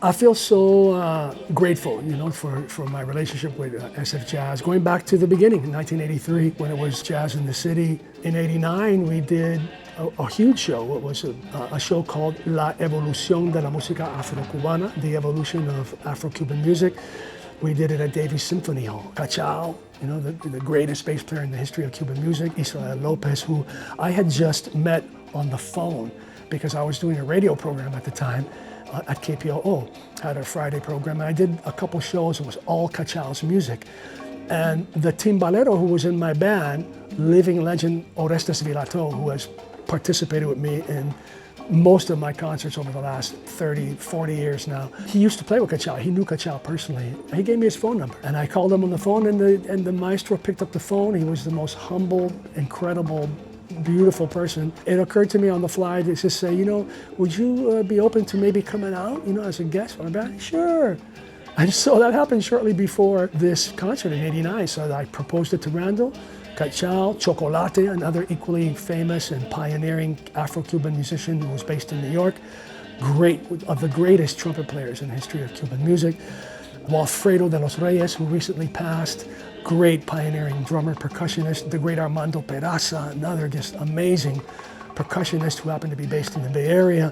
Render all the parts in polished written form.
I feel so grateful, for my relationship with SFJAZZ. Going back to the beginning, in 1983, when it was Jazz in the City. In '89, we did a huge show. It was a show called La Evolución de la Música Afro-Cubana, the evolution of Afro-Cuban music. We did it at Davies Symphony Hall. Cachao, the greatest bass player in the history of Cuban music, López, who I had just met on the phone because I was doing a radio program at the time at KPOO, had a Friday program, and I did a couple shows. It was all Cachao's music. And the timbalero who was in my band, living legend Orestes Vilato, who has participated with me in most of my concerts over the last 30, 40 years now. He used to play with Cachao. He knew Cachao personally. He gave me his phone number, and I called him on the phone, and the maestro picked up the phone. He was the most humble, incredible, beautiful person. It occurred to me on the fly to just say, would you be open to maybe coming out, as a guest on a band? Sure. And so that happened shortly before this concert in '89. So I proposed it to Randall, Cachao, Chocolate, another equally famous and pioneering Afro-Cuban musician who was based in New York. Great, of the greatest trumpet players in the history of Cuban music. Walfredo de los Reyes, who recently passed, great pioneering drummer, percussionist. The great Armando Peraza, another just amazing percussionist who happened to be based in the Bay Area.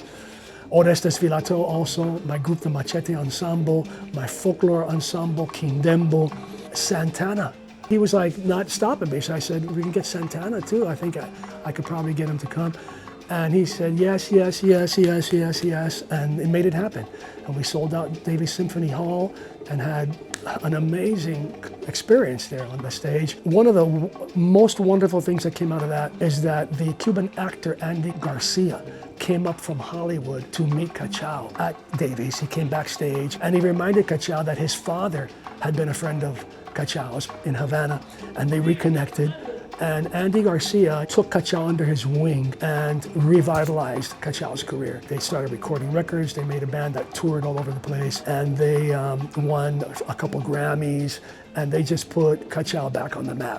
Orestes Vilato also, my group, the Machete Ensemble, my folklore ensemble, Quindembo, Santana. He was like not stopping me, so I said, we can get Santana too. I think I could probably get him to come. And he said, yes, yes, yes, yes, yes, yes, and it made it happen. And we sold out Davies Symphony Hall and had an amazing experience there on the stage. One of the most wonderful things that came out of that is that the Cuban actor Andy Garcia came up from Hollywood to meet Cachao at Davies. He came backstage and he reminded Cachao that his father had been a friend of Cachao's in Havana, and they reconnected. And Andy Garcia took Cachao under his wing and revitalized Cachao's career. They started recording records, they made a band that toured all over the place, and they won a couple Grammys, and they just put Cachao back on the map.